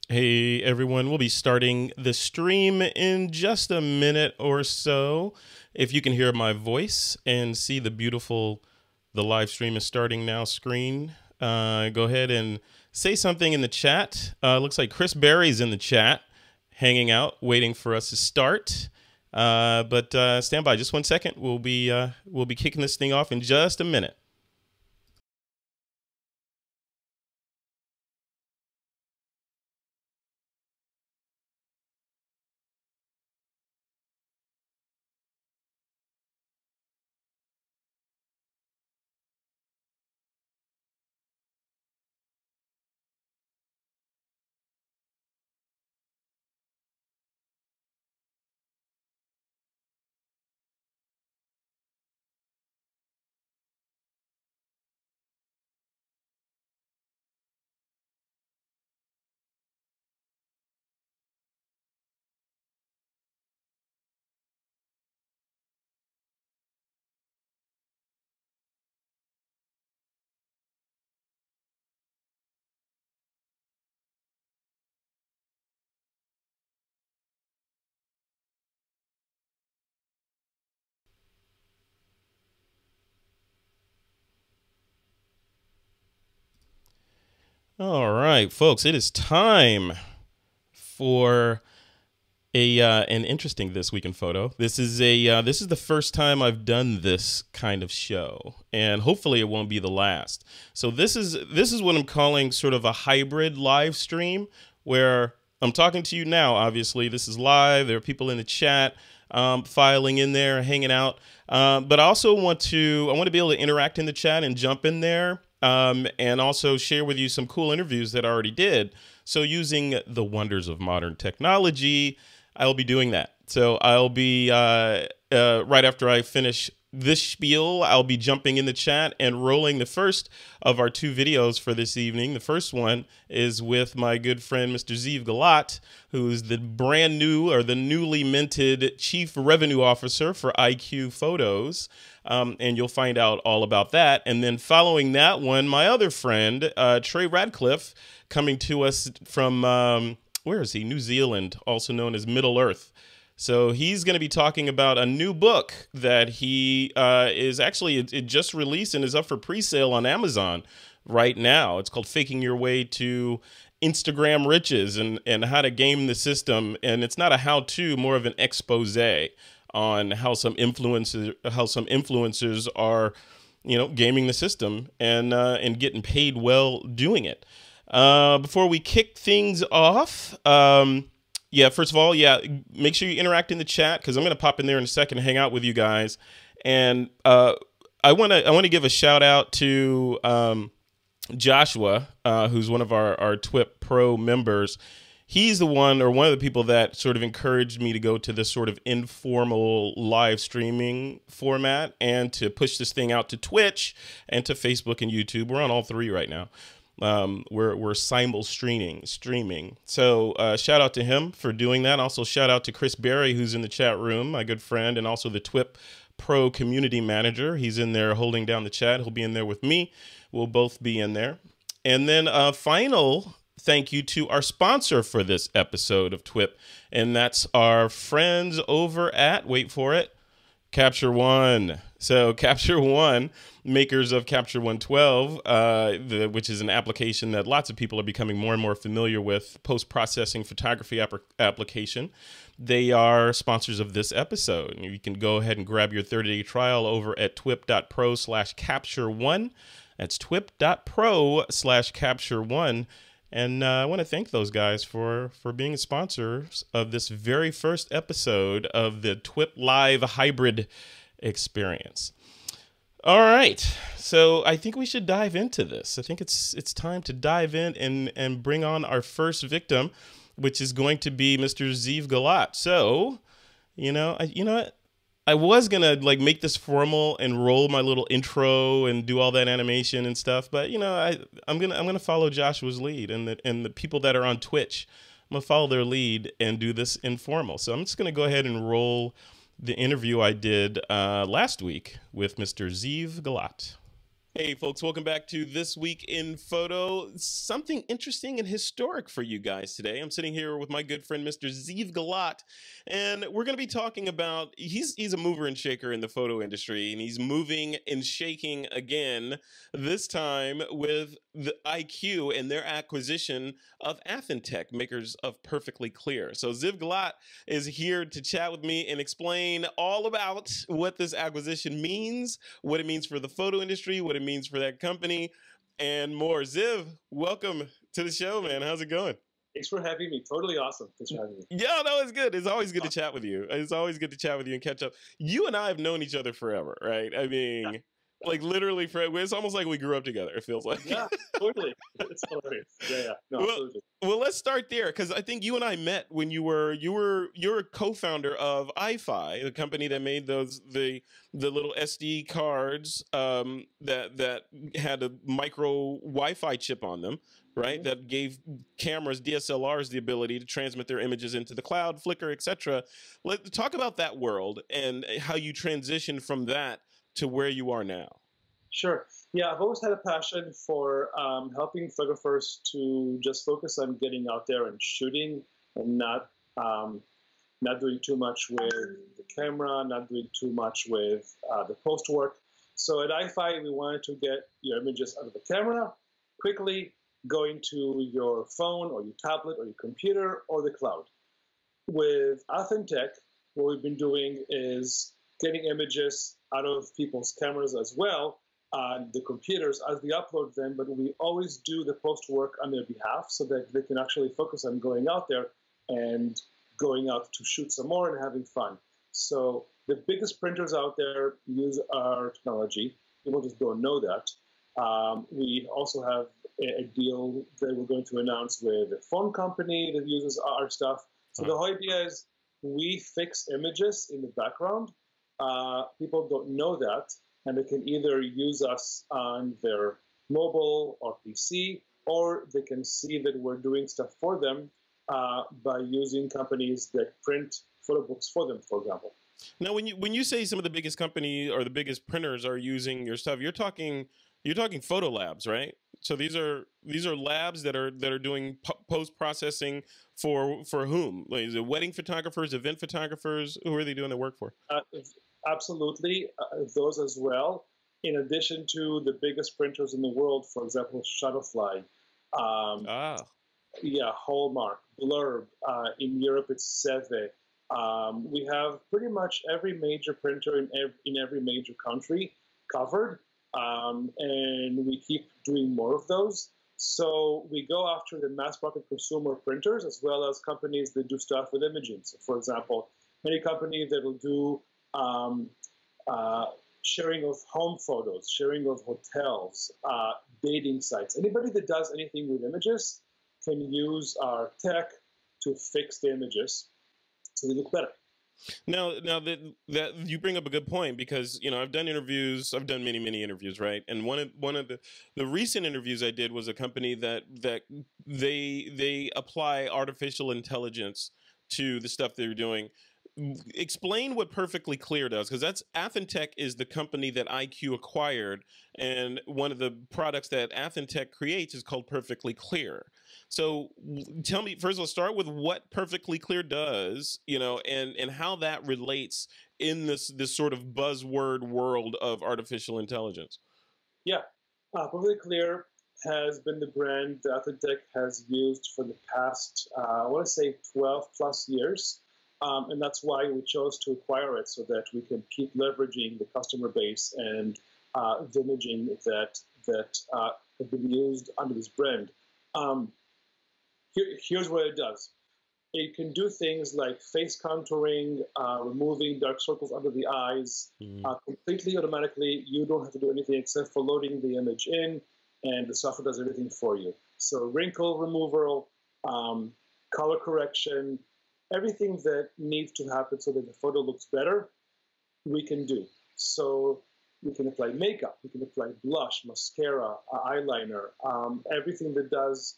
Hey everyone, we'll be starting the stream in just a minute or so. If you can hear my voice and see the live stream is starting now screen, go ahead and say something in the chat. Looks like Chris Berry's in the chat, hanging out, waiting for us to start. But stand by just 1 second. We'll be kicking this thing off in just a minute. All right, folks, it is time for an interesting This Week in Photo. This is the first time I've done this kind of show, and hopefully it won't be the last. So this is what I'm calling sort of a hybrid live stream, where I'm talking to you now. Obviously, this is live. There are people in the chat filing in there, hanging out. But I also want to be able to interact in the chat and jump in there. And also share with you some cool interviews that I already did. So using the wonders of modern technology, I'll be doing that. So I'll be, right after I finish this spiel, I'll be jumping in the chat and rolling the first of our two videos for this evening. The first one is with my good friend, Mr. Ziv Gillat, who's the brand new, or the newly minted Chief Revenue Officer for EyeQ Photos. And you'll find out all about that. And then following that one, my other friend, Trey Ratcliff, coming to us from, where is he? New Zealand, also known as Middle Earth. So he's going to be talking about a new book that he is actually, it just released and is up for pre-sale on Amazon right now. It's called Faking Your Way to Instagram Riches, and how to game the system. And it's not a how-to, more of an expose on how some influencers are, gaming the system and getting paid well doing it. Before we kick things off, first of all, make sure you interact in the chat, because I'm going to pop in there in a second and hang out with you guys. And I want to give a shout out to Joshua, who's one of our TWiP Pro members. He's the one of the people that sort of encouraged me to go to this sort of informal live streaming format and to push this thing out to Twitch and to Facebook and YouTube. We're on all three right now. We're simul streaming. So shout out to him for doing that. Also shout out to Chris Berry, who's in the chat room, my good friend, and also the TWiP Pro community manager. He's in there holding down the chat. He'll be in there with me. We'll both be in there. And then final thank you to our sponsor for this episode of TWiP, and that's our friends over at, wait for it, Capture One. So Capture One, makers of Capture 112, which is an application that lots of people are becoming more and more familiar with, post-processing photography application. They are sponsors of this episode. You can go ahead and grab your 30-day trial over at twip.pro/capture1. That's twip.pro/capture1. And I want to thank those guys for being sponsors of this very first episode of the TWiP Live Hybrid experience. All right, so I think we should dive into this. I think it's time to dive in and bring on our first victim, which is going to be Mr. Ziv Gillat. So, I was gonna make this formal and roll my little intro and do all that animation and stuff, but I'm gonna follow Joshua's lead, and the people that are on Twitch, I'm gonna follow their lead and do this informal. So I'm just gonna go ahead and roll the interview I did last week with Mr. Ziv Gillat. Hey, folks, welcome back to This Week in Photo. Something interesting and historic for you guys today. I'm sitting here with my good friend, Mr. Ziv Gillat, and we're going to be talking about, he's a mover and shaker in the photo industry, and he's moving and shaking again, this time with the EyeQ and their acquisition of Athentech, makers of Perfectly Clear. So Ziv Gillat is here to chat with me and explain all about what this acquisition means, what it means for the photo industry, what it means for that company, and more. Ziv, welcome to the show, man. How's it going? Thanks for having me. Totally awesome. Thanks for having me. Yeah, no, it's good. It's always good to chat with you. It's always good to chat with you and catch up. You and I have known each other forever, right? I mean, like literally forever. It's almost like we grew up together, it feels like. Yeah, totally. It's hilarious. Yeah. No, absolutely. Well, let's start there, because I think you and I met when you're a co-founder of iFi, the company that made the little SD cards that had a micro Wi-Fi chip on them, right? Mm-hmm. That gave cameras, DSLRs, the ability to transmit their images into the cloud, Flickr, etc. Let's talk about that world and how you transitioned from that to where you are now. Sure. Yeah, I've always had a passion for helping photographers to just focus on getting out there and shooting, and not doing too much with the camera, not doing too much with the post work. So at iFi, we wanted to get your images out of the camera quickly, going to your phone or your tablet or your computer or the cloud. With Athentech, what we've been doing is getting images out of people's cameras as well, on the computers as they upload them, but we always do the post work on their behalf so that they can actually focus on going out there and going out to shoot some more and having fun. So the biggest printers out there use our technology. People just don't know that. We also have a deal that we're going to announce with a phone company that uses our stuff. So the whole idea is we fix images in the background. People don't know that, and they can either use us on their mobile or PC, or they can see that we're doing stuff for them by using companies that print photo books for them, for example. Now, when you say some of the biggest company or the biggest printers are using your stuff, you're talking photo labs, right? So these are labs that are doing post processing for whom? Like, is it wedding photographers, event photographers? Who are they doing the work for? Absolutely, those as well. In addition to the biggest printers in the world, for example, Shutterfly, yeah, Hallmark, Blurb. In Europe, it's Seve. We have pretty much every major printer in every major country covered, and we keep doing more of those. So we go after the mass market consumer printers as well as companies that do stuff with imaging. So, for example, any company that will do sharing of home photos, sharing of hotels, dating sites. Anybody that does anything with images can use our tech to fix the images so they look better. Now that you bring up a good point, because I've done interviews. I've done many interviews, right? And one of the recent interviews I did was a company that they apply artificial intelligence to the stuff they're doing. Explain what Perfectly Clear does, because Athentech is the company that EyeQ acquired, and one of the products that Athentech creates is called Perfectly Clear. So tell me, first of all, start with what Perfectly Clear does, and how that relates in this sort of buzzword world of artificial intelligence. Yeah, Perfectly Clear has been the brand that Athentech has used for the past, I want to say 12 plus years. And that's why we chose to acquire it, so that we can keep leveraging the customer base and the imaging that have been used under this brand. Here's what it does. It can do things like face contouring, removing dark circles under the eyes, completely automatically. You don't have to do anything except for loading the image in, and the software does everything for you. So wrinkle removal, color correction, everything that needs to happen so that the photo looks better, we can do. So we can apply makeup, we can apply blush, mascara, eyeliner, everything that does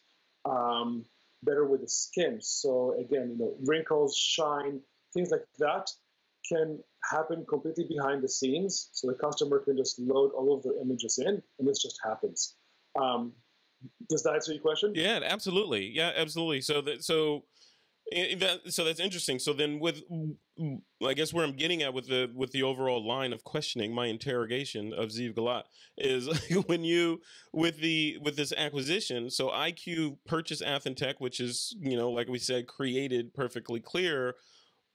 better with the skin. So again, wrinkles, shine, things like that can happen completely behind the scenes. So the customer can just load all of their images in, and this just happens. Does that answer your question? Yeah, absolutely. Yeah, absolutely. So that's interesting. So then, with I guess where I'm getting at with the overall line of questioning, my interrogation of Ziv Gillat is when you with this acquisition. So EyeQ purchased Athentech, which is, like we said, created perfectly clear.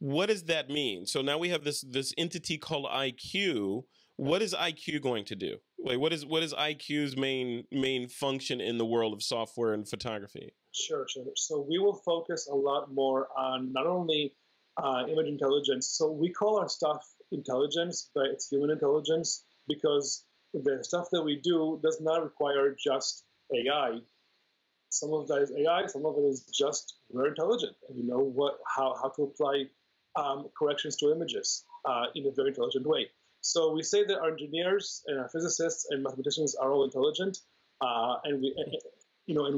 What does that mean? So now we have this entity called EyeQ. What is EyeQ going to do? Like, what is EyeQ's main function in the world of software and photography? Sure. So we will focus a lot more on not only image intelligence. So we call our stuff intelligence, but it's human intelligence, because the stuff that we do does not require just AI. Some of that is AI. Some of it is just we're intelligent, and we know how to apply corrections to images in a very intelligent way. So we say that our engineers and our physicists and mathematicians are all intelligent, and we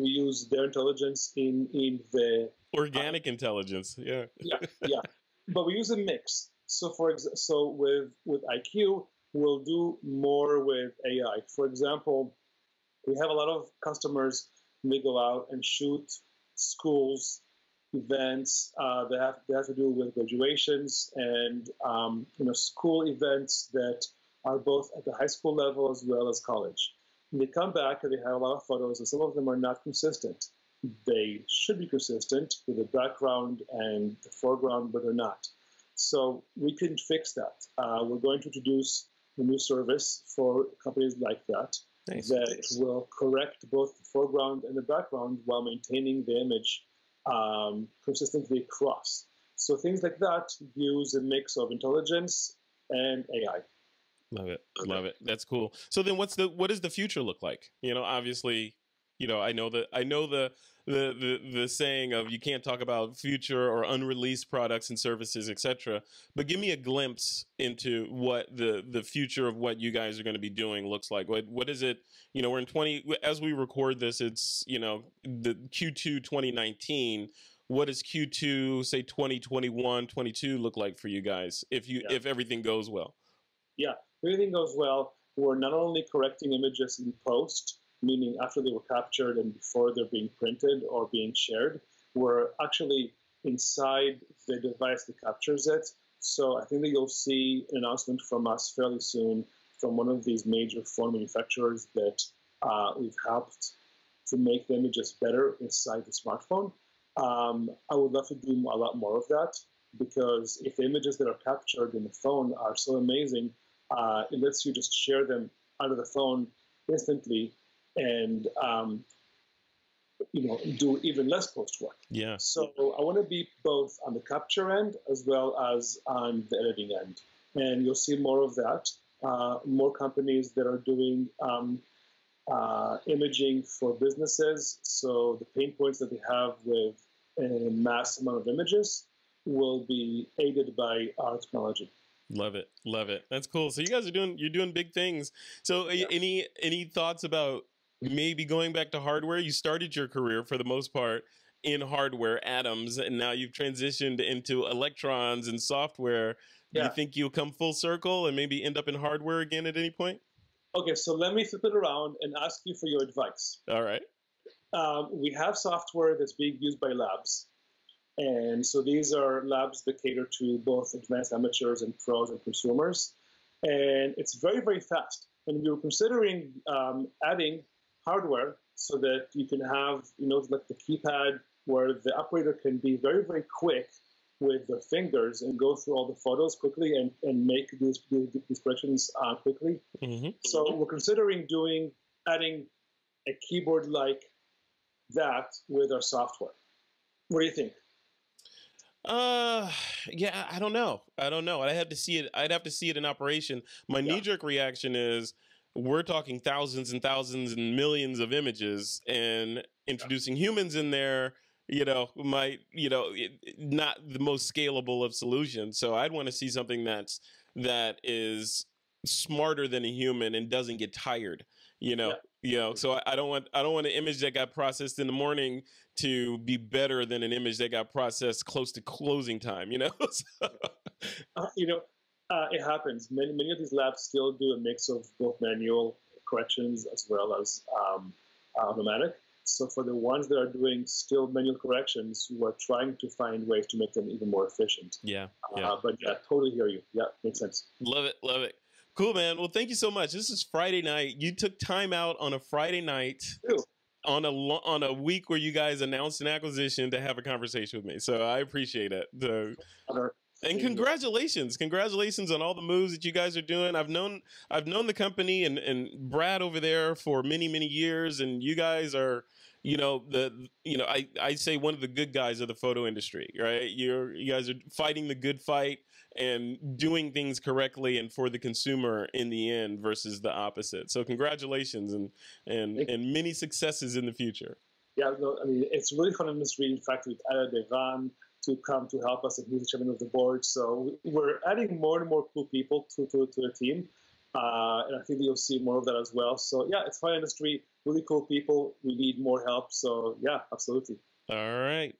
use their intelligence in the organic intelligence. Yeah. yeah. But we use a mix. So with EyeQ, we'll do more with AI. For example, we have a lot of customers. They go out and shoot schools, events that have to do with graduations and school events that are both at the high school level as well as college. And they come back and they have a lot of photos, and some of them are not consistent. They should be consistent with the background and the foreground, but they're not. So we can fix that. We're going to introduce a new service for companies like that. Nice. That will correct both the foreground and the background while maintaining the image consistently across. So things like that use a mix of intelligence and AI. Love it. Love it. That's cool. So then what does the future look like? Obviously, I know the saying of you can't talk about future or unreleased products and services, etc. But give me a glimpse into what the future of what you guys are going to be doing looks like. What is it? We're in as we record this, it's the Q2 2019. What does Q2 say 2021, 22 look like for you guys if everything goes well? Yeah, if everything goes well, we're not only correcting images in post, meaning after they were captured and before they're being printed or being shared, we're actually inside the device that captures it. So I think that you'll see an announcement from us fairly soon from one of these major phone manufacturers that we've helped to make the images better inside the smartphone. I would love to do a lot more of that, because if the images that are captured in the phone are so amazing, it lets you just share them out of the phone instantly and do even less post work. Yeah. So I want to be both on the capture end as well as on the editing end, and you'll see more of that. More companies that are doing imaging for businesses. So the pain points that they have with a mass amount of images will be aided by our technology. Love it. Love it. That's cool. So you guys are doing big things. So yeah. Any thoughts about maybe going back to hardware? You started your career for the most part in hardware, atoms, and now you've transitioned into electrons and software. Do you think you'll come full circle and maybe end up in hardware again at any point? Okay, so let me flip it around and ask you for your advice. All right. We have software that's being used by labs. And so these are labs that cater to both advanced amateurs and pros and consumers. And it's very, very fast. And we were considering adding hardware so that you can have, like the keypad where the operator can be very, very quick with their fingers and go through all the photos quickly and make these corrections quickly. Mm-hmm. So we're considering adding a keyboard like that with our software. What do you think? Yeah, I don't know. I'd have to see it in operation. My knee-jerk reaction is we're talking thousands and thousands and millions of images, and introducing humans in there, might, not the most scalable of solutions. So I'd want to see something that is smarter than a human and doesn't get tired. you know. Yeah. So I don't want an image that got processed in the morning to be better than an image that got processed close to closing time, you know. So, You know, it happens. Many of these labs still do a mix of both manual corrections as well as automatic. So for the ones that are doing still manual corrections, we're trying to find ways to make them even more efficient. yeah. But yeah, totally hear you. Yeah, makes sense. Love it. Love it. Cool, man. Well, thank you so much. This is Friday night. You took time out on a Friday night on a week where you guys announced an acquisition to have a conversation with me. So I appreciate it. And congratulations on all the moves that you guys are doing. I've known the company and Brad over there for many years, and you guys are, I say one of the good guys of the photo industry, right? You guys are fighting the good fight and doing things correctly and for the consumer in the end versus the opposite. So congratulations and many successes in the future. Yeah, no, I mean, it's really fun industry. In fact, we've added Iran to come to help us, and he's the chairman of the board. So we're adding more and more cool people to the team. And I think you'll see more of that as well. So yeah, it's fun industry, really cool people. We need more help. So yeah, absolutely. All right.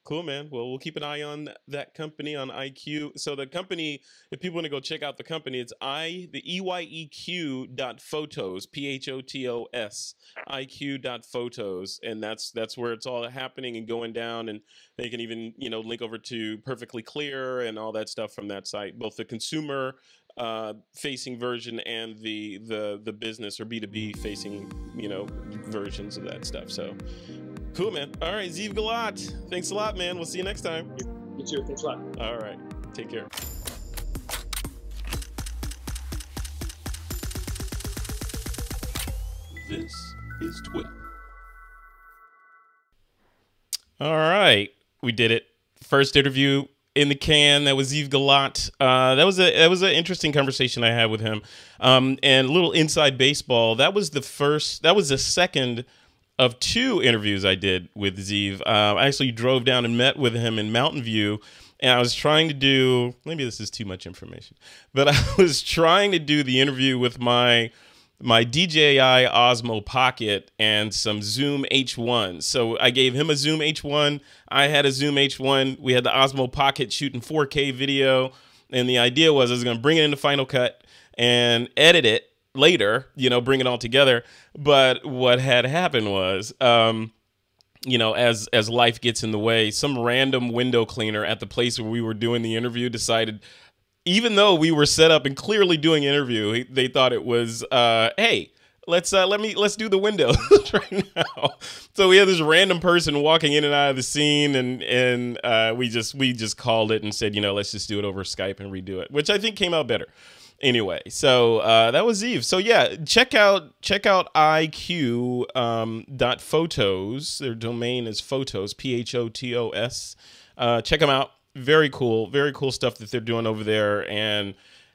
Cool, man. Well, we'll keep an eye on that company on EyeQ. So the company, if people want to go check out the company, it's EyeQ.photos, PHOTOS, EyeQ.photos, and that's where it's all happening and going down. And they can even link over to Perfectly Clear and all that stuff from that site, both the consumer facing version and the business or B2B facing versions of that stuff. So. Cool, man. All right, Ziv Gillat. Thanks a lot, man. We'll see you next time. You too. Thanks a lot. All right. Take care. This is TWiP. All right. We did it. First interview in the can. That was Ziv Gillat. That was an interesting conversation I had with him. And a little inside baseball. That was the second of 2 interviews I did with Ziv. I actually drove down and met with him in Mountain View, and I was trying to do, maybe this is too much information, but I was trying to do the interview with my DJI Osmo Pocket and some Zoom H1. So I gave him a Zoom H1, I had a Zoom H1, we had the Osmo Pocket shooting 4K video, and the idea was I was going to bring it into Final Cut and edit it later, bring it all together. But what had happened was, as life gets in the way, some random window cleaner at the place where we were doing the interview decided, even though we were set up and clearly doing an interview, they thought it was, hey, let's do the windows right now. So we had this random person walking in and out of the scene, and we just called it and said, let's just do it over Skype and redo it, which I think came out better. Anyway, so that was Ziv. So yeah, check out EyeQ .photos. Their domain is photos, PHOTOS. Check them out. Very cool stuff that they're doing over there. And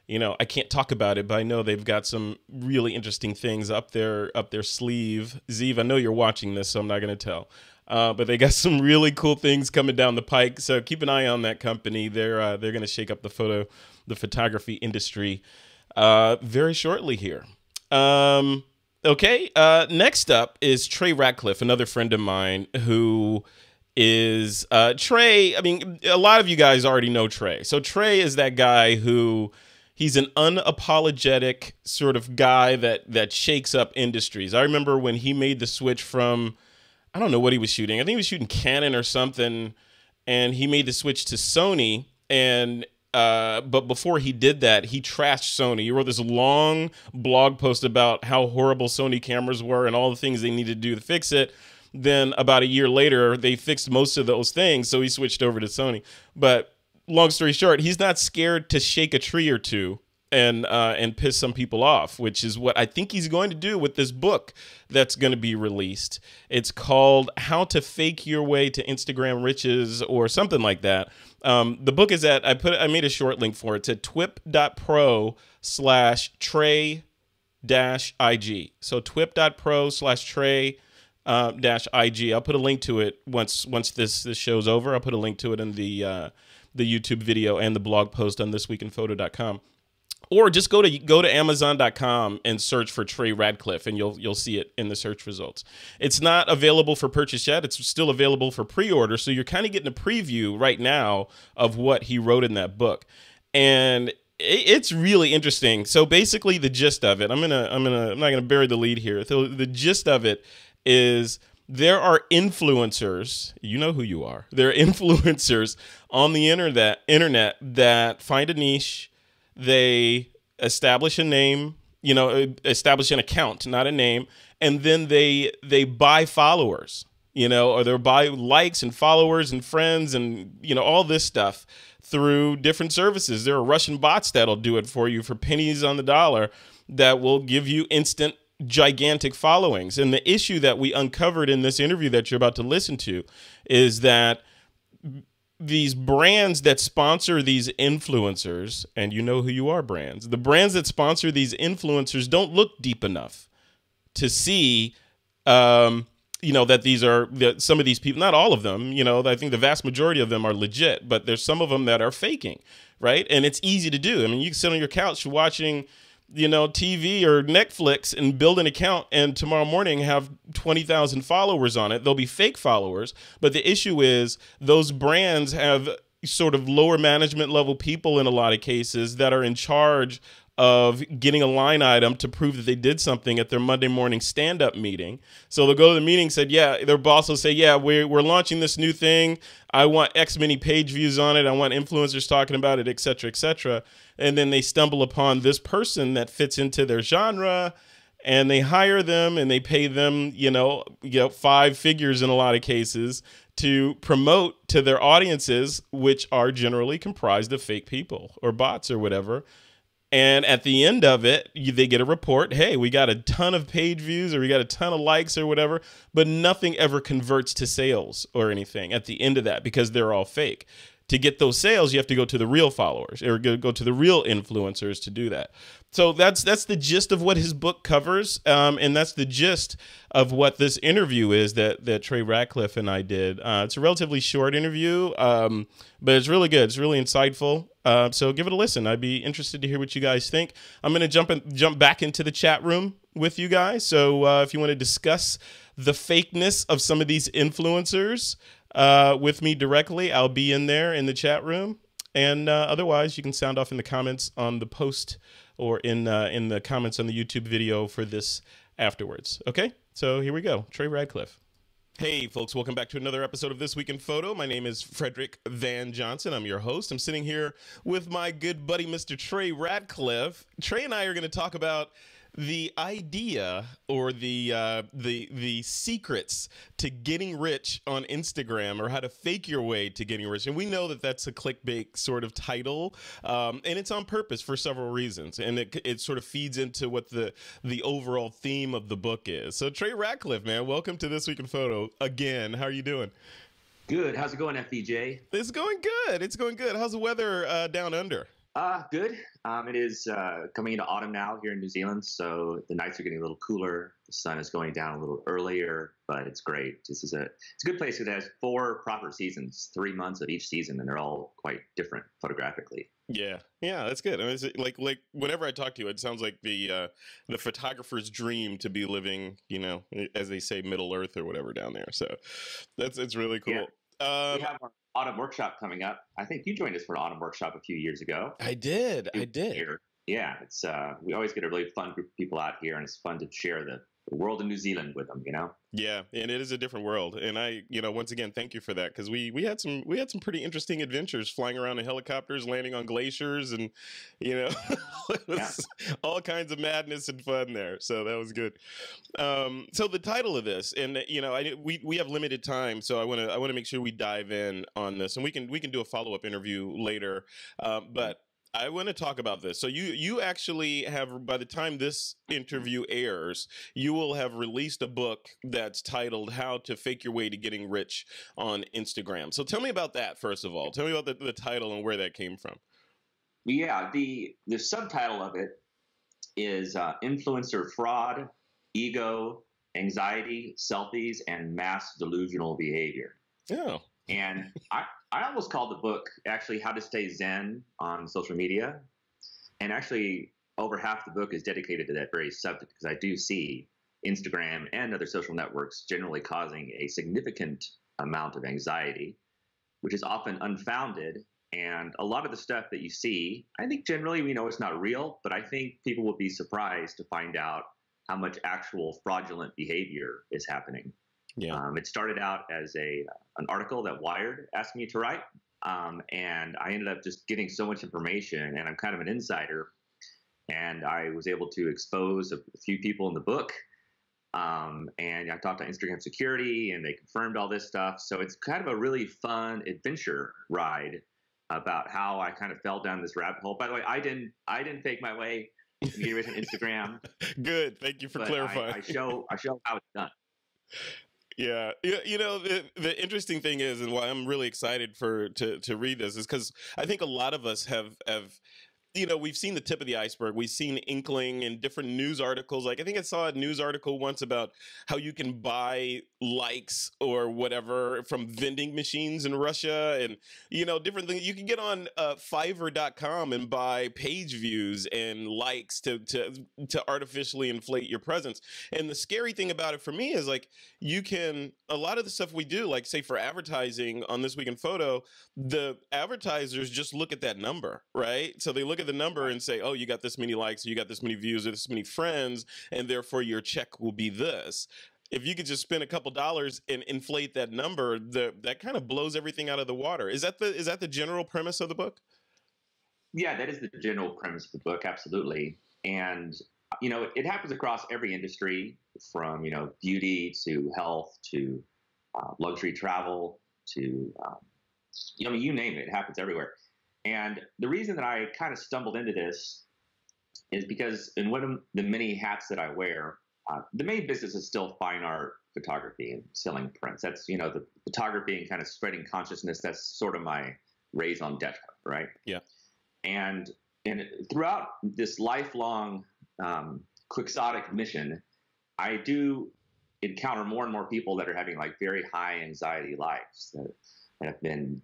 I can't talk about it, but I know they've got some really interesting things up their sleeve. Ziv, I know you're watching this, so I'm not going to tell. But they got some really cool things coming down the pike. So keep an eye on that company. They're going to shake up the photography industry very shortly here. Okay. Next up is Trey Ratcliff, another friend of mine who is Trey. I mean, a lot of you guys already know Trey. So Trey is that guy who he's an unapologetic sort of guy that shakes up industries. I remember when he made the switch from, I don't know what he was shooting. I think he was shooting Canon or something, and he made the switch to Sony. And but before he did that, he trashed Sony. He wrote this long blog post about how horrible Sony cameras were and all the things they needed to do to fix it. Then about a year later, they fixed most of those things, so he switched over to Sony. But long story short, he's not scared to shake a tree or two and piss some people off, which is what I think he's going to do with this book that's going to be released. It's called How to Fake Your Way to Instagram Riches or something like that. The book is at, I made a short link for it. It's at twip.pro/Trey-IG. So twip.pro/Trey-IG. I'll put a link to it once this show's over. I'll put a link to it in the YouTube video and the blog post on thisweekinphoto.com. Or just go to Amazon.com and search for Trey Ratcliff, and you'll see it in the search results. It's not available for purchase yet. It's still available for pre-order. So you're kind of getting a preview right now of what he wrote in that book, and it's really interesting. So basically, the gist of it, I'm not gonna bury the lead here. So the gist of it is, there are influencers, you know who you are. There are influencers on the internet that find a niche. They establish a name, establish an account, not a name, and then they buy followers, or they buy likes and followers and friends and, all this stuff through different services. There are Russian bots that'll do it for you for pennies on the dollar that will give you instant gigantic followings. And the issue that we uncovered in this interview that you're about to listen to is that these brands that sponsor these influencers, and you know who you are, brands, the brands that sponsor these influencers don't look deep enough to see, that that some of these people, not all of them, I think the vast majority of them are legit, but there's some of them that are faking, right? And it's easy to do. I mean, you can sit on your couch watching TV or Netflix and build an account, and tomorrow morning have 20,000 followers on it. They'll be fake followers. But the issue is those brands have sort of lower management level people in a lot of cases that are in charge of getting a line item to prove that they did something at their Monday morning stand-up meeting. So they'll go to the meeting and say, their boss will say, we're launching this new thing. I want X many page views on it. I want influencers talking about it, et cetera, et cetera. And then they stumble upon this person that fits into their genre, and they hire them and they pay them, 5 figures in a lot of cases to promote to their audiences, which are generally comprised of fake people or bots or whatever. And at the end of it, they get a report. Hey, we got a ton of page views, or we got a ton of likes or whatever, but nothing ever converts to sales or anything at the end of that because they're all fake. To get those sales, you have to go to the real followers or go to the real influencers to do that. So that's the gist of what his book covers, and that's the gist of what this interview is that Trey Ratcliff and I did. It's a relatively short interview, but it's really good. It's really insightful. So give it a listen. I'd be interested to hear what you guys think. I'm going to jump back into the chat room with you guys. So if you want to discuss the fakeness of some of these influencers with me directly, I'll be in there in the chat room. And otherwise, you can sound off in the comments on the post or in the comments on the YouTube video for this afterwards. Okay, so here we go. Trey Ratcliff. Hey, folks, welcome back to another episode of This Week in Photo. My name is Frederick Van Johnson. I'm your host. I'm sitting here with my good buddy, Mr. Trey Ratcliff. Trey and I are going to talk about the idea or the secrets to getting rich on Instagram, or how to fake your way to getting rich. And we know that that's a clickbait sort of title, and it's on purpose for several reasons. And it sort of feeds into what the overall theme of the book is. So Trey Ratcliff, man, welcome to This Week in Photo again. How are you doing? Good. How's it going, FVJ? It's going good. It's going good. How's the weather down under? Good. It is coming into autumn now here in New Zealand, so the nights are getting a little cooler. The sun is going down a little earlier, but it's great. It's a good place. It has 4 proper seasons, 3 months of each season, and they're all quite different photographically. Yeah, that's good. I mean, it's like whenever I talk to you, it sounds like the photographer's dream to be living, as they say, Middle Earth or whatever down there. So it's really cool. Yeah. We have our autumn workshop coming up. I think you joined us for an autumn workshop a few years ago. I did. Yeah, it's we always get a really fun group of people out here, and it's fun to share the world of New Zealand with them, Yeah, and it is a different world. And I, once again, thank you for that, because we had some pretty interesting adventures, flying around in helicopters, landing on glaciers, and it was all kinds of madness and fun there. So that was good. So the title of this, and we have limited time, so I want to make sure we dive in on this, and we can do a follow-up interview later, but I want to talk about this. So you actually have, by the time this interview airs, you will have released a book that's titled How to Fake Your Way to Getting Rich on Instagram. So tell me about that, first of all. Tell me about the title and where that came from. Yeah, the subtitle of it is Influencer Fraud, Ego, Anxiety, Selfies, and Mass Delusional Behavior. Oh. And I almost called the book actually How to Stay Zen on Social Media. And actually, over half the book is dedicated to that very subject, because I do see Instagram and other social networks generally causing a significant amount of anxiety, which is often unfounded. And a lot of the stuff that you see, I think generally we know it's not real, but I think people will be surprised to find out how much actual fraudulent behavior is happening. Yeah. It started out as an article that Wired asked me to write, and I ended up just getting so much information, and I'm kind of an insider, and I was able to expose a few people in the book, and I talked to Instagram security, and they confirmed all this stuff. So it's kind of a really fun adventure ride about how I kind of fell down this rabbit hole. By the way, I didn't fake my way to get away from Instagram. Good. Thank you for clarifying. I show how it's done. Yeah. You know, the interesting thing is, and why I'm really excited to read this, is because I think a lot of us have you know, we've seen the tip of the iceberg. We've seen inkling in different news articles. Like, I think I saw a news article once about how you can buy likes or whatever from vending machines in Russia, and, you know, different things. You can get on Fiverr.com and buy page views and likes to artificially inflate your presence. And the scary thing about it for me is, like, you can, a lot of the stuff we do, like, say for advertising on This Week in Photo, the advertisers just look at that number, right? So they look at the number and say, oh, you got this many likes, or you got this many views, or this many friends, and therefore your check will be this. If you could just spend a couple dollars and inflate that number, that kind of blows everything out of the water. Is that the general premise of the book? Yeah, that is the general premise of the book, absolutely. And, you know, it happens across every industry, from, you know, beauty to health to luxury travel to, you know, you name it, it happens everywhere. And the reason that I kind of stumbled into this is because in one of the many hats that I wear, the main business is still fine art photography and selling prints. That's, you know, the photography and kind of spreading consciousness. That's sort of my raison d'etre, right? Yeah. And throughout this lifelong quixotic mission, I do encounter more and more people that are having, like, very high anxiety lives that have been,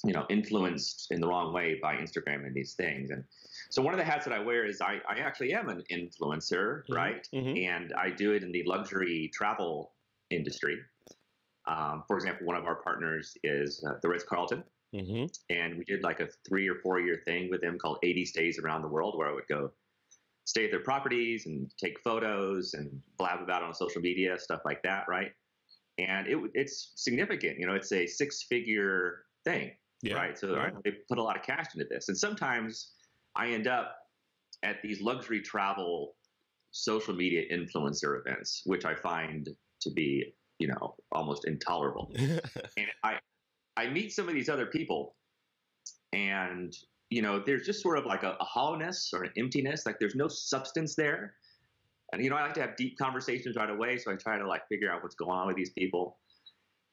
you know, influenced in the wrong way by Instagram and these things. And so one of the hats that I wear is I actually am an influencer, right? Mm-hmm. And I do it in the luxury travel industry. For example, one of our partners is the Ritz-Carlton. Mm-hmm. And we did like a 3 or 4 year thing with them called 80 Stays Around the World, where I would go stay at their properties and take photos and blab about it on social media, stuff like that, right? And it's significant. You know, it's a 6-figure thing. Yeah, right. So they put a lot of cash into this. And sometimes I end up at these luxury travel social media influencer events, which I find to be, you know, almost intolerable. And I meet some of these other people, and, you know, there's just sort of like a hollowness or an emptiness, like there's no substance there. And, you know, I like to have deep conversations right away. So I try to, like, figure out what's going on with these people.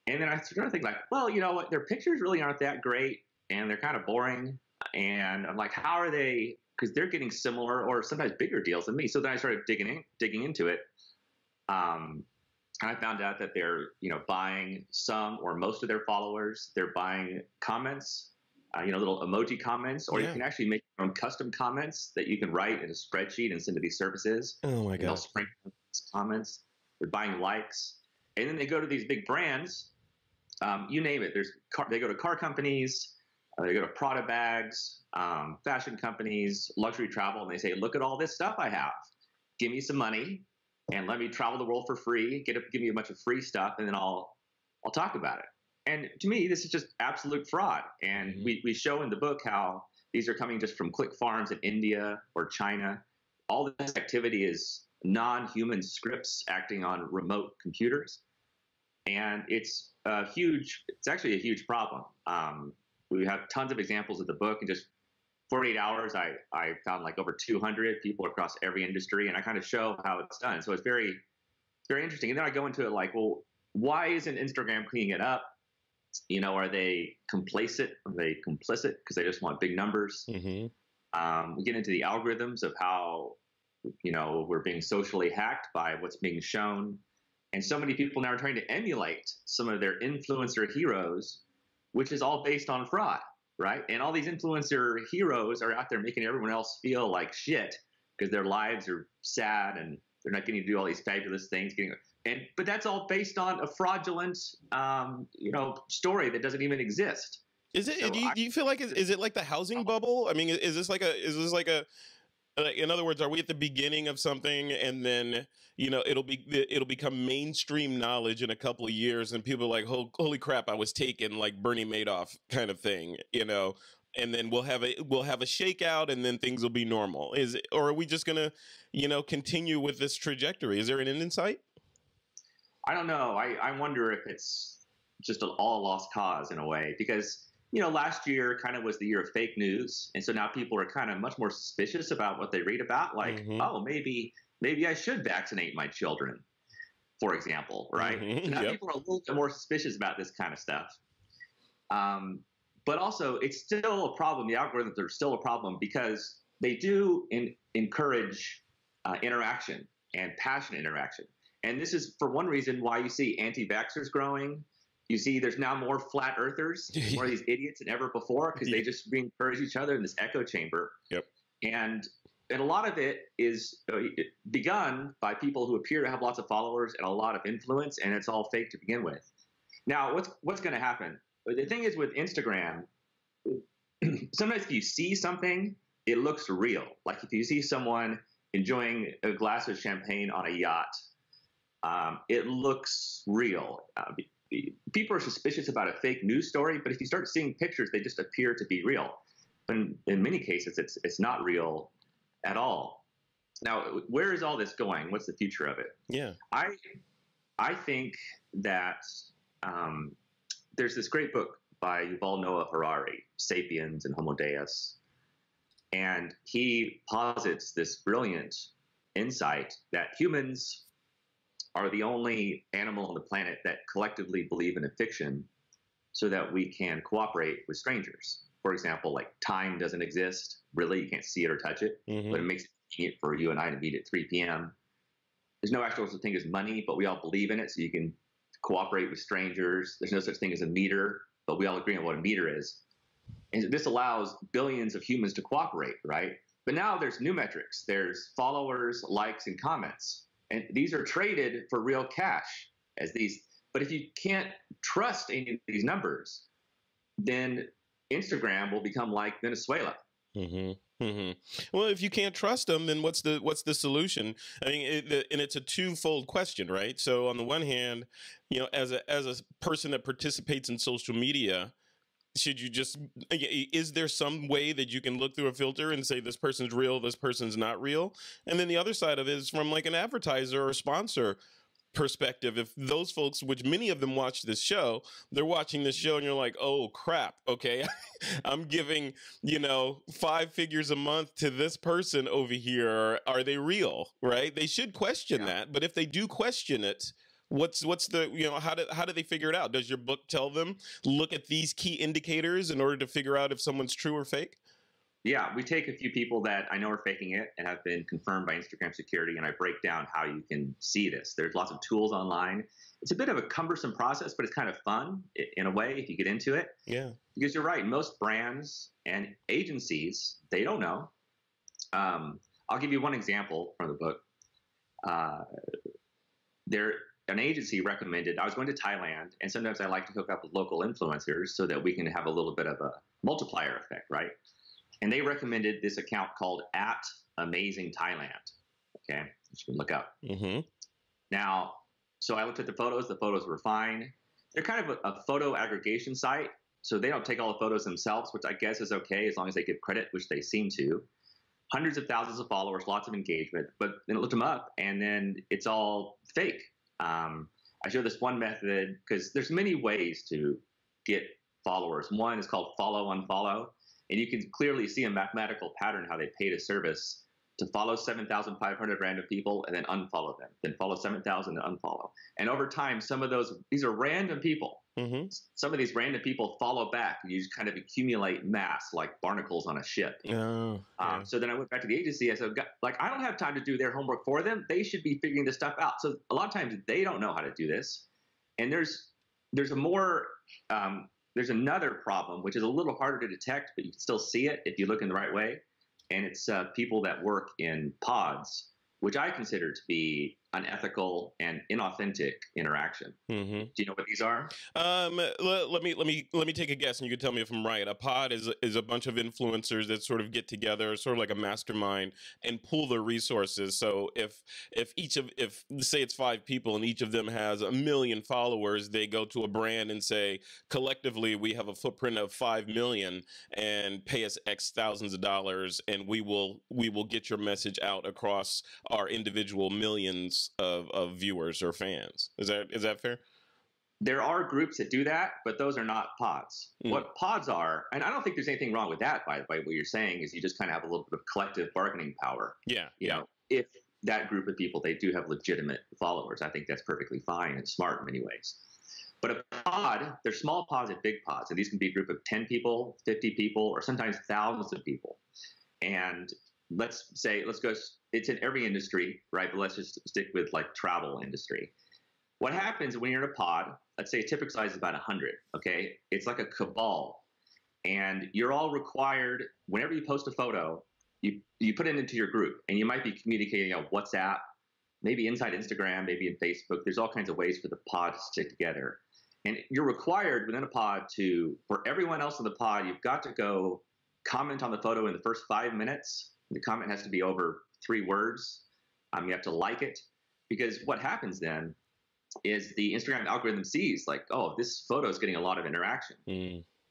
And then I sort of think, like, well, you know what, their pictures really aren't that great, and they're kind of boring. And I'm like, how are they? Because they're getting similar or sometimes bigger deals than me. So then I started digging into it. And I found out that they're, you know, buying some or most of their followers. They're buying comments, you know, little emoji comments, or you can actually make your own custom comments that you can write in a spreadsheet and send to these services. Oh my God! They'll sprinkle comments. They're buying likes. And then they go to these big brands, you name it. They go to car companies, they go to Prada bags, fashion companies, luxury travel, and they say, look at all this stuff I have. Give me some money and let me travel the world for free. Give me a bunch of free stuff, and then I'll talk about it. And to me, this is just absolute fraud. And we show in the book how these are coming just from click farms in India or China. All this activity is non-human scripts acting on remote computers. And it's actually a huge problem. We have tons of examples of the book. In just 48 hours, I found like over 200 people across every industry, and I kind of show how it's done. So it's very, very interesting. And then I go into it like, well, why isn't Instagram cleaning it up? You know, are they complacent? Are they complicit because they just want big numbers? Mm-hmm. We get into the algorithms of how, you know, we're being socially hacked by what's being shown. And so many people now are trying to emulate some of their influencer heroes, which is all based on fraud, right? And all these influencer heroes are out there making everyone else feel like shit because their lives are sad and they're not getting to do all these fabulous things. But that's all based on a fraudulent, story that doesn't even exist. Is it? So do you feel like is it like the housing bubble? I mean, is this like a in other words, are we at the beginning of something, and then it'll become mainstream knowledge in a couple of years, and people are like, holy crap, I was taken, like Bernie Madoff kind of thing, and then we'll have a shakeout, and then things will be normal. Or are we just gonna continue with this trajectory? Is there an end in sight? I don't know. I wonder if it's just all a lost cause in a way, because last year kind of was the year of fake news. And so now people are kind of much more suspicious about what they read about. Like, oh, maybe I should vaccinate my children, for example, right? So now people are a little bit more suspicious about this kind of stuff. But also, it's still a problem. The algorithms are still a problem because they do encourage interaction and passionate interaction. And this is, for one reason, why you see anti-vaxxers growing. You see there's now more flat earthers, more of these idiots than ever before, because they just encourage each other in this echo chamber. Yep. And a lot of it is begun by people who appear to have lots of followers and a lot of influence, and it's all fake to begin with. Now, what's going to happen? The thing is with Instagram, sometimes if you see something, it looks real. Like if you see someone enjoying a glass of champagne on a yacht, it looks real. People are suspicious about a fake news story, but if you start seeing pictures, they just appear to be real. But in many cases, it's not real at all. Now, where is all this going? What's the future of it? Yeah, I think that there's this great book by Yuval Noah Harari, *Sapiens* and *Homo Deus*, and he posits this brilliant insight that humans are the only animal on the planet that collectively believe in a fiction so that we can cooperate with strangers. For example, like time doesn't exist. Really, you can't see it or touch it, but it makes it convenient for you and I to meet at 3 p.m. There's no actual such thing as money, but we all believe in it, so you can cooperate with strangers. There's no such thing as a meter, but we all agree on what a meter is. And this allows billions of humans to cooperate, right? But now there's new metrics. There's followers, likes, and comments. And these are traded for real cash as these. But if you can't trust any of these numbers, then Instagram will become like Venezuela. Well, if you can't trust them, then what's the solution? I mean, and it's a twofold question, right? So on the one hand, as a person that participates in social media, is there some way that you can look through a filter and say this person's real, this person's not real? And then the other side of it is from like an advertiser or sponsor perspective. If those folks, which many of them watch this show, they're watching this show and you're like, oh crap, okay, I'm giving 5 figures a month to this person over here. Are they real? Right? They should question that. But if they do question it, what's the how do they figure it out? Does your book tell them look at these key indicators in order to figure out if someone's true or fake? Yeah, we take a few people that I know are faking it and have been confirmed by Instagram security, and I break down how you can see this. There's lots of tools online. It's a bit of a cumbersome process, but it's kind of fun in a way if you get into it. Yeah. Because you're right, most brands and agencies, they don't know. I'll give you one example from the book. An agency recommended, I was going to Thailand, and sometimes I like to hook up with local influencers so that we can have a little bit of a multiplier effect, right? And they recommended this account called @AmazingThailand. Okay, you can look up. Now, so I looked at the photos were fine. They're kind of a photo aggregation site, so they don't take all the photos themselves, which I guess is okay as long as they give credit, which they seem to. Hundreds of thousands of followers, lots of engagement, but then I looked them up, and then it's all fake. I show this one method because there's many ways to get followers. One is called follow unfollow, and you can clearly see a mathematical pattern how they paid a service to follow 7,500 random people and then unfollow them, then follow 7,000 and unfollow. And over time, these are random people. Some of these random people follow back, and you just kind of accumulate mass like barnacles on a ship. So then I went back to the agency. I said, I don't have time to do their homework for them. They should be figuring this stuff out. So a lot of times they don't know how to do this. And there's a more there's another problem, which is a little harder to detect, but you can still see it if you look in the right way. And it's people that work in pods, which I consider to be unethical and inauthentic interaction. Mm-hmm. Do you know what these are? Let me take a guess, and you can tell me if I'm right. A pod is a bunch of influencers that sort of get together, sort of like a mastermind, and pool their resources. So if say it's 5 people and each of them has 1 million followers, they go to a brand and say, collectively we have a footprint of 5 million, and pay us X thousands of dollars, and we will get your message out across our individual millions of viewers or fans. Is that fair? There are groups that do that, but those are not pods. What pods are, and I don't think there's anything wrong with that, by what you're saying, is you just kind of have a little bit of collective bargaining power. Yeah. You know, if that group of people, they do have legitimate followers, I think that's perfectly fine and smart in many ways. But a pod, there's small pods and big pods, and these can be a group of 10 people, 50 people, or sometimes thousands of people. And let's go, it's in every industry, right? But let's just stick with like travel industry. What happens when you're in a pod, let's say a typical size is about 100, okay? It's like a cabal. And you're all required, whenever you post a photo, you put it into your group, and you might be communicating on WhatsApp, maybe inside Instagram, maybe in Facebook. There's all kinds of ways for the pod to stick together. And you're required within a pod for everyone else in the pod, you've got to go comment on the photo in the first 5 minutes. The comment has to be over 3 words. You have to like it, because what happens then is the Instagram algorithm sees like, oh, this photo is getting a lot of interaction.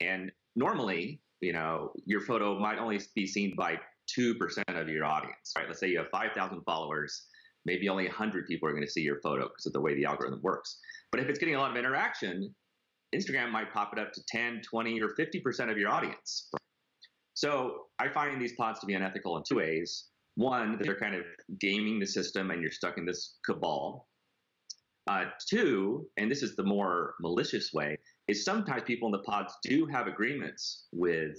And normally, you know, your photo might only be seen by 2% of your audience, right? Let's say you have 5,000 followers, maybe only 100 people are going to see your photo because of the way the algorithm works. But if it's getting a lot of interaction, Instagram might pop it up to 10, 20, or 50% of your audience. So I find these pods to be unethical in 2 ways. One, that they're kind of gaming the system and you're stuck in this cabal. 2, and this is the more malicious way, is sometimes people in the pods do have agreements with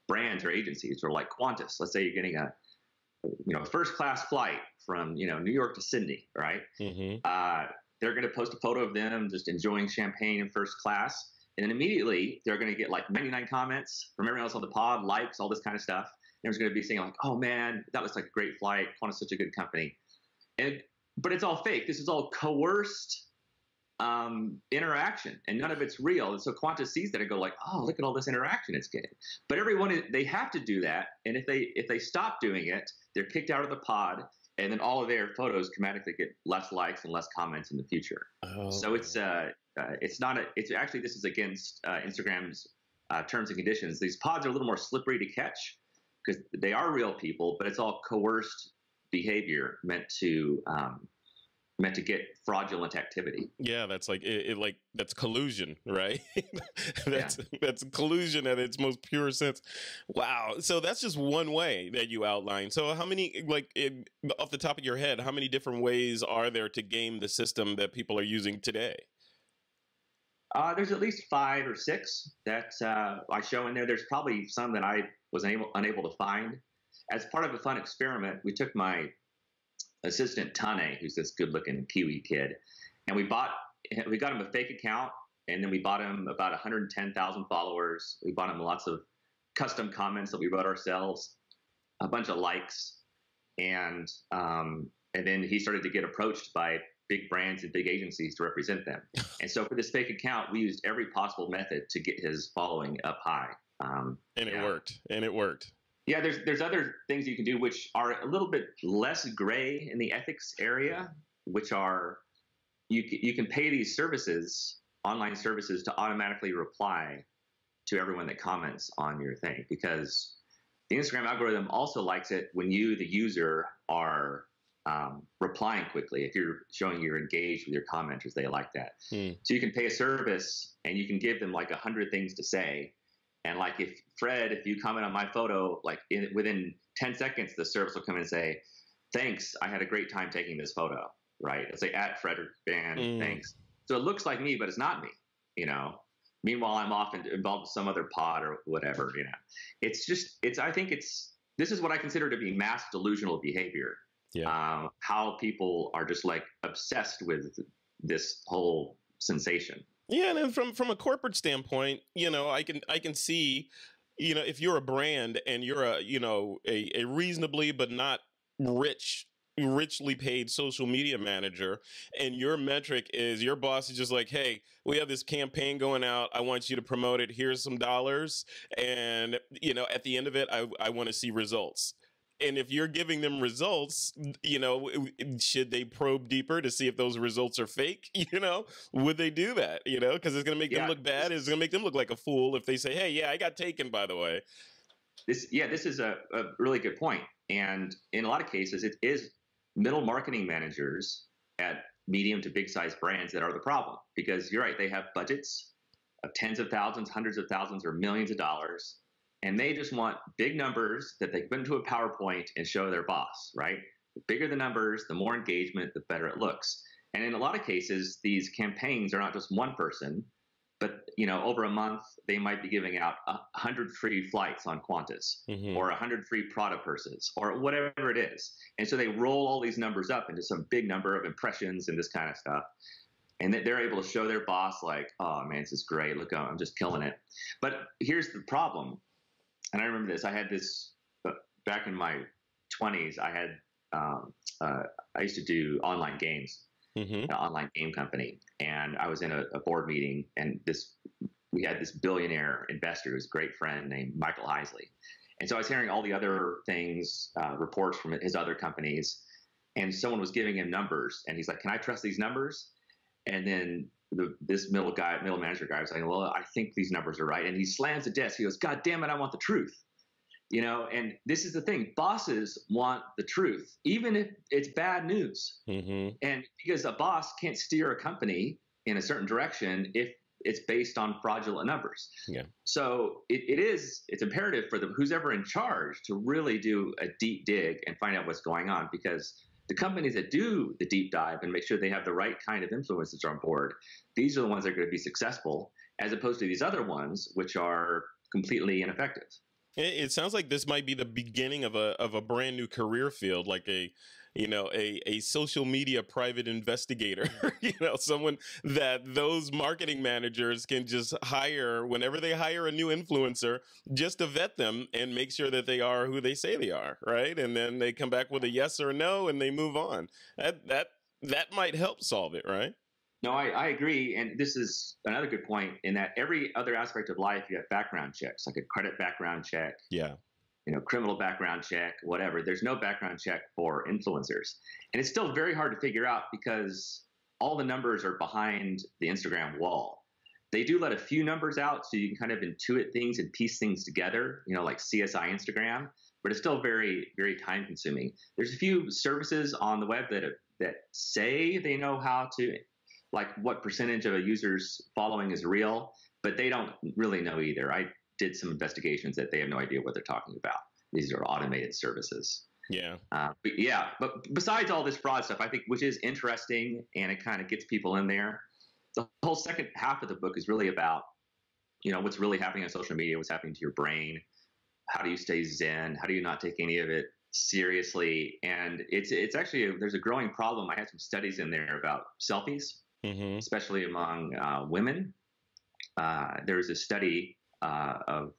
brands or agencies, or like Qantas. Let's say you're getting a first-class flight from New York to Sydney, right? Mm-hmm. They're going to post a photo of them just enjoying champagne in first class. And then immediately they're going to get like 99 comments from everyone else on the pod, likes, all this kind of stuff. And there's going to be saying like, oh man, that looks like a great flight. Qantas is such a good company. But it's all fake. This is all coerced interaction, and none of it's real. And so Qantas sees that and go like, oh, look at all this interaction it's getting. But they have to do that. And if they stop doing it, they're kicked out of the pod. And then all of their photos dramatically get less likes and less comments in the future. Oh. So it's actually, this is against Instagram's terms and conditions. These pods are a little more slippery to catch because they are real people, but it's all coerced behavior meant to get fraudulent activity. Yeah, that's like that's collusion, right? That's collusion at its most pure sense. Wow. So that's just one way that you outline. So how many, off the top of your head, how many different ways are there to game the system that people are using today? There's at least 5 or 6 that I show in there. There's probably some that I was unable to find. As part of a fun experiment, we took my assistant Tane, who's this good-looking Kiwi kid, and we got him a fake account, and then we bought him about 110,000 followers. We bought him lots of custom comments that we wrote ourselves, a bunch of likes, and then he started to get approached by big brands and big agencies to represent them. And so for this fake account, we used every possible method to get his following up high. It worked. Yeah, there's other things you can do which are a little bit less gray in the ethics area, which are you can pay these services, online services, to automatically reply to everyone that comments on your thing, because the Instagram algorithm also likes it when you, the user, are replying quickly. If you're showing you're engaged with your commenters, they like that. So you can pay a service and you can give them like 100 things to say. And like if you comment on my photo, like within 10 seconds, the service will come in and say, thanks, I had a great time taking this photo, right? It's like at Frederick Band, thanks. So it looks like me, but it's not me, Meanwhile, I'm often involved with some other pod or whatever, I think this is what I consider to be mass delusional behavior. Yeah. How people are just like obsessed with this whole sensation. Yeah, and then from a corporate standpoint, I can see, if you're a brand and you're a reasonably but not richly paid social media manager, and your metric is your boss is just like, hey, we have this campaign going out, I want you to promote it, here's some dollars, and at the end of it, I want to see results. And if you're giving them results, should they probe deeper to see if those results are fake? Would they do that? Because it's going to make them look bad. It's going to make them look like a fool if they say, hey, yeah, I got taken, by the way. This is a really good point. And in a lot of cases, it is middle marketing managers at medium to big size brands that are the problem. Because you're right, they have budgets of tens of thousands, hundreds of thousands, or millions of dollars. And they just want big numbers that they put into a PowerPoint and show their boss, right? The bigger the numbers, the more engagement, the better it looks. And in a lot of cases, these campaigns are not just one person, but over a month, they might be giving out 100 free flights on Qantas, or 100 free Prada purses, or whatever it is. And so they roll all these numbers up into some big number of impressions and this kind of stuff. And they're able to show their boss like, oh man, this is great. Look, I'm just killing it. But here's the problem. And I remember this. I had this back in my 20s. I had I used to do online games, an online game company, and I was in a board meeting, and we had this billionaire investor, who's a great friend named Michael Heisley. And so I was hearing all the other things, reports from his other companies, and someone was giving him numbers, and he's like, "Can I trust these numbers?" And then this middle manager guy was like, well, I think these numbers are right. And he slams the desk. He goes, God damn it, I want the truth. And this is the thing. Bosses want the truth, even if it's bad news. And because a boss can't steer a company in a certain direction if it's based on fraudulent numbers. Yeah. So it's imperative for who's ever in charge to really do a deep dig and find out what's going on, because the companies that do the deep dive and make sure they have the right kind of influencers on board, these are the ones that are going to be successful, as opposed to these other ones, which are completely ineffective. It sounds like this might be the beginning of a brand new career field, like a social media private investigator, someone that those marketing managers can just hire whenever they hire a new influencer, just to vet them and make sure that they are who they say they are, right? And then they come back with a yes or a no and they move on. That might help solve it, right? No, I agree. And this is another good point, in that every other aspect of life, you have background checks, like a credit background check. Yeah. Criminal background check, whatever. There's no background check for influencers. And it's still very hard to figure out because all the numbers are behind the Instagram wall. They do let a few numbers out so you can kind of intuit things and piece things together, like CSI Instagram, but it's still very, very time consuming. There's a few services on the web that say they know how to, like what percentage of a user's following is real, but they don't really know either. I did some investigations that they have no idea what they're talking about. These are automated services. Yeah. But besides all this fraud stuff, I think, which is interesting and it kind of gets people in there, the whole second half of the book is really about, what's really happening on social media, what's happening to your brain, how do you stay zen, how do you not take any of it seriously. And it's actually, there's a growing problem. I had some studies in there about selfies, especially among women. There's a study of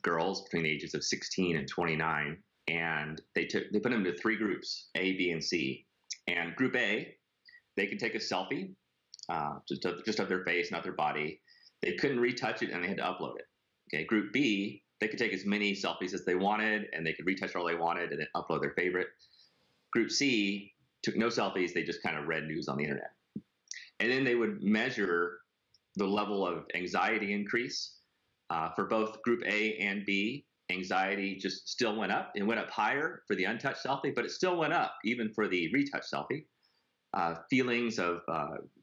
girls between the ages of 16 and 29, and they put them into three groups, A, B, and C. And group A, they could take a selfie, just of their face, not their body. They couldn't retouch it, and they had to upload it. Okay, group B, they could take as many selfies as they wanted, and they could retouch all they wanted, and then upload their favorite. Group C took no selfies; they just kind of read news on the internet. And then they would measure the level of anxiety increase. For both group A and B, anxiety just still went up. It went up higher for the untouched selfie, but it still went up even for the retouched selfie. Feelings of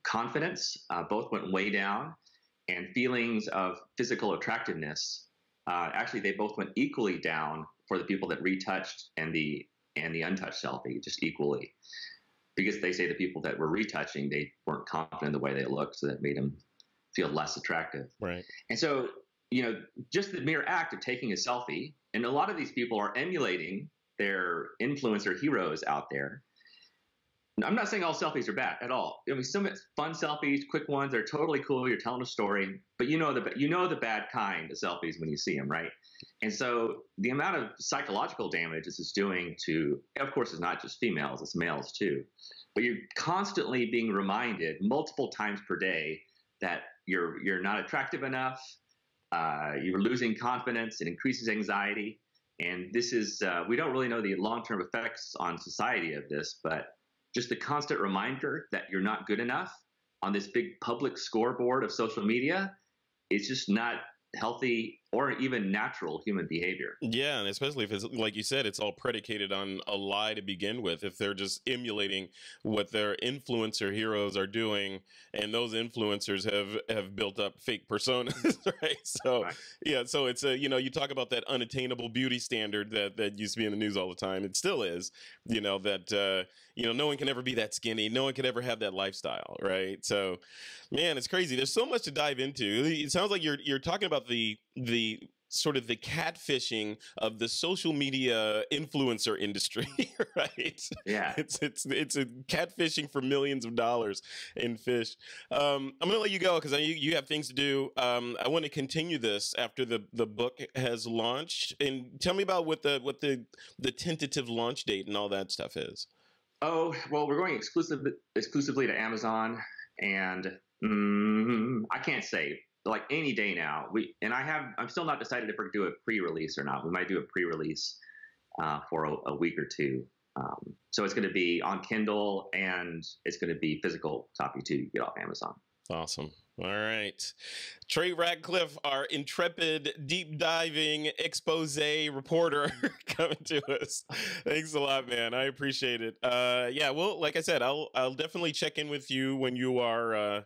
confidence both went way down, and feelings of physical attractiveness, actually they both went equally down for the people that retouched and the untouched selfie, just equally. Because they say the people that were retouching, they weren't confident in the way they looked, so that made them feel less attractive. Right. And so, just the mere act of taking a selfie, and a lot of these people are emulating their influencer heroes out there. I'm not saying all selfies are bad at all. I mean, some fun selfies, quick ones, they're totally cool. You're telling a story, but you know the bad kind of selfies when you see them, right? And so the amount of psychological damage this is doing to, of course, it's not just females, it's males too. But you're constantly being reminded multiple times per day that you're not attractive enough. You're losing confidence. It increases anxiety. And this is we don't really know the long-term effects on society of this, but just the constant reminder that you're not good enough on this big public scoreboard of social media is just not healthy or even natural human behavior. Yeah, and especially if it's like you said, it's all predicated on a lie to begin with. If they're just emulating what their influencer heroes are doing, and those influencers have built up fake personas, right? So Right. yeah, so it's a, you talk about that unattainable beauty standard that used to be in the news all the time. It still is, that no one can ever be that skinny, no one can ever have that lifestyle, right? So, man, it's crazy. There's so much to dive into. It sounds like you're talking about the sort of the catfishing of the social media influencer industry, right? Yeah. It's a catfishing for millions of dollars in fish. I'm gonna let you go because you have things to do. I want to continue this after the book has launched, and tell me about what the tentative launch date and all that stuff is. Oh, well, we're going exclusively to Amazon, and I can't say, like, any day now. I'm still not decided if we're going to do a pre-release or not. We might do a pre-release for a week or two. So it's going to be on Kindle, and it's going to be physical copy too. You get off Amazon. Awesome. All right. Trey Ratcliff, our intrepid, deep diving expose reporter, coming to us. Thanks a lot, man. I appreciate it. Yeah, well, like I said, I'll definitely check in with you when you are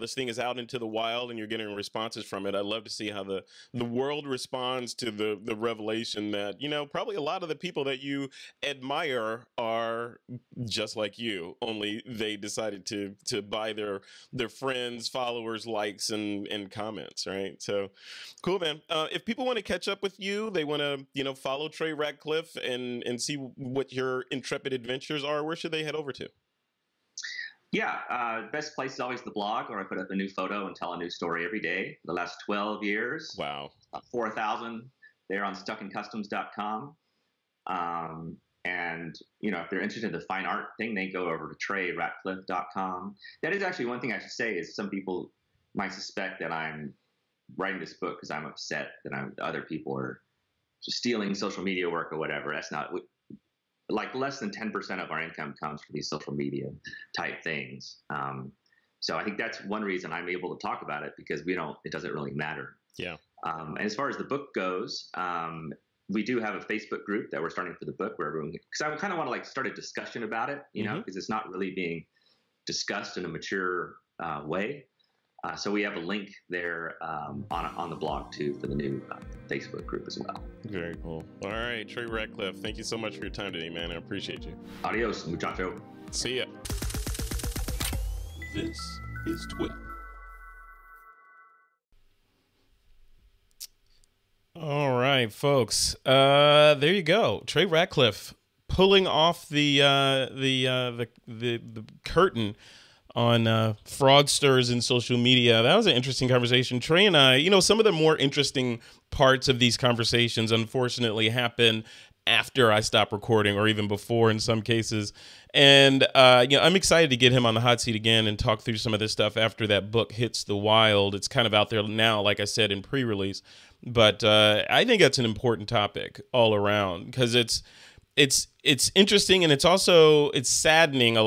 this thing is out into the wild and you're getting responses from it. I'd love to see how the world responds to the revelation that, probably a lot of the people that you admire are just like you, only they decided to buy their friends, followers, likes, and comments, right? So cool, man. If people want to catch up with you, they want to, follow Trey Ratcliff and see what your intrepid adventures are, where should they head over to? Yeah, best place is always the blog, where I put up a new photo and tell a new story every day for the last 12 years. Wow. 4,000 there on stuckincustoms.com. And, if they're interested in the fine art thing, they go over to TreyRatcliff.com. That is actually one thing I should say is some people might suspect that I'm writing this book because I'm upset that other people are just stealing social media work or whatever. That's not – like less than 10% of our income comes from these social media type things. So I think that's one reason I'm able to talk about it, because it doesn't really matter. Yeah. And as far as the book goes, we do have a Facebook group that we're starting for the book where everyone, because I kind of want to start a discussion about it, because it's not really being discussed in a mature way. So we have a link there on the blog too for the new Facebook group as well. Very cool. All right, Trey Ratcliff, thank you so much for your time today, man. I appreciate you. Adios, muchacho. See ya. This is TWiP. All right, folks. There you go. Trey Ratcliff pulling off the curtain on fraudsters in social media. That was an interesting conversation. Trey and I, some of the more interesting parts of these conversations, unfortunately, happen after I stop recording, or even before in some cases. And, I'm excited to get him on the hot seat again and talk through some of this stuff after that book hits the wild. It's kind of out there now, like I said, in pre-release. But I think that's an important topic all around, because it's interesting, and it's saddening in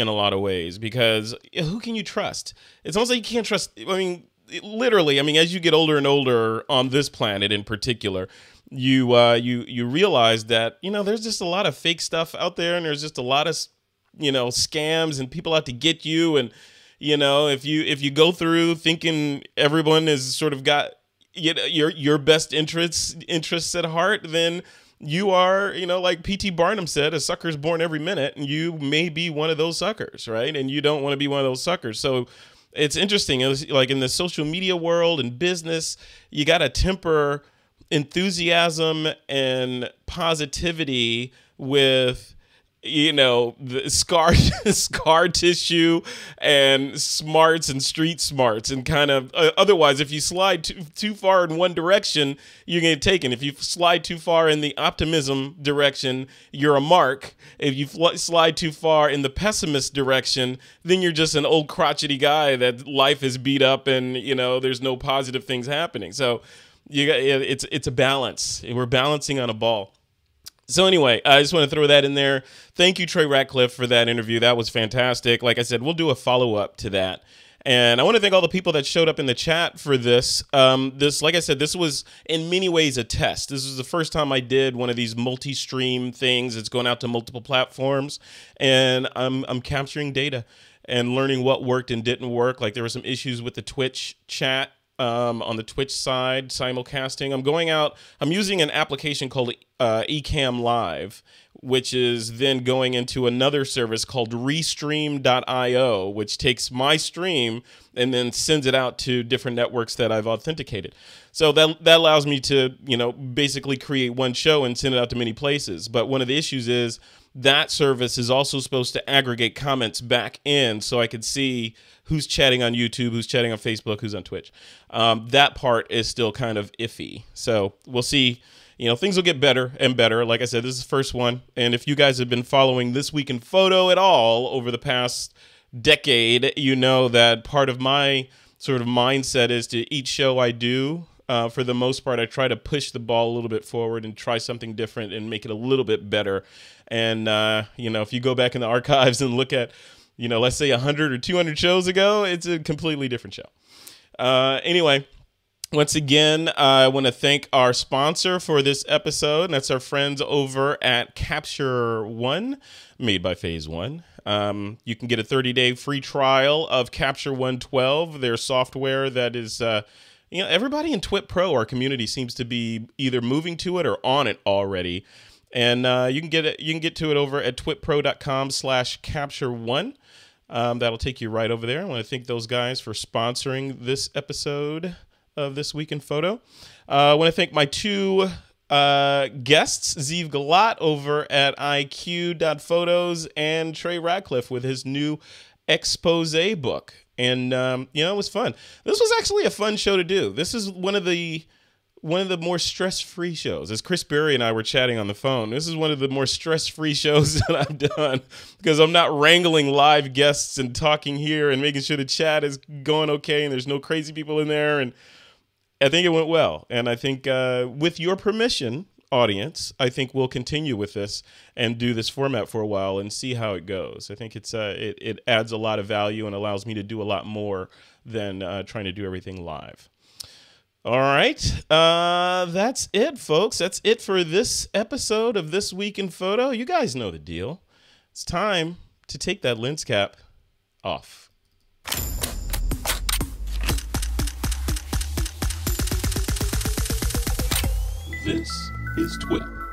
a lot of ways, because who can you trust? It's almost like you can't trust. I mean, literally. I mean, as you get older and older on this planet, in particular, you realize that there's just a lot of fake stuff out there, and there's just a lot of scams and people out to get you. And if you go through thinking everyone has sort of got your best interests at heart, then you are, like P.T. Barnum said, a sucker's born every minute, and you may be one of those suckers, right? And you don't want to be one of those suckers. So it's interesting. It was like in the social media world and business, you got to temper enthusiasm and positivity with the scar tissue and smarts and street smarts, and kind of otherwise, if you slide too far in one direction, you get taken. If you slide too far in the optimism direction, you're a mark. If you slide too far in the pessimist direction, then you're just an old crotchety guy that life is beat up and there's no positive things happening. So it's a balance. We're balancing on a ball. So anyway, I just want to throw that in there. Thank you, Trey Ratcliff, for that interview. That was fantastic. Like I said, we'll do a follow-up to that. And I want to thank all the people that showed up in the chat for this. Like I said, this was in many ways a test. This was the first time I did one of these multi-stream things. It's going out to multiple platforms, and I'm capturing data and learning what worked and didn't work. Like there were some issues with the Twitch chat. On the Twitch side, simulcasting. I'm using an application called Ecamm Live, which is then going into another service called Restream.io, which takes my stream and then sends it out to different networks that I've authenticated. So that allows me to, basically create one show and send it out to many places. But one of the issues is that service is also supposed to aggregate comments back in so I could see who's chatting on YouTube, who's chatting on Facebook, who's on Twitch. That part is still kind of iffy. So we'll see. Things will get better and better. Like I said, this is the first one. And if you guys have been following This Week in Photo at all over the past decade, you know that part of my sort of mindset is to each show I do, for the most part, I try to push the ball a little bit forward and try something different and make it a little bit better. And, if you go back in the archives and look at, let's say 100 or 200 shows ago, it's a completely different show. Anyway, once again, I want to thank our sponsor for this episode, and that's our friends over at Capture One, made by Phase One. You can get a 30-day free trial of Capture 112, their software that is, everybody in TWiP Pro, our community, seems to be either moving to it or on it already. And you can get to it over at twitpro.com/capture1. That'll take you right over there. I want to thank those guys for sponsoring this episode of This Week in Photo. I want to thank my two guests, Ziv Gillat over at EyeQ.photos and Trey Ratcliff with his new expose book. And, it was fun. This was actually a fun show to do. This is one of the more stress-free shows. As Chris Berry and I were chatting on the phone, this is one of the more stress-free shows that I've done because I'm not wrangling live guests and talking here and making sure the chat is going okay and there's no crazy people in there. And I think it went well. And I think with your permission, audience, I think we'll continue with this and do this format for a while and see how it goes. I think it adds a lot of value and allows me to do a lot more than trying to do everything live. All right. That's it, folks. That's it for this episode of This Week in Photo. You guys know the deal. It's time to take that lens cap off. This is TWiP.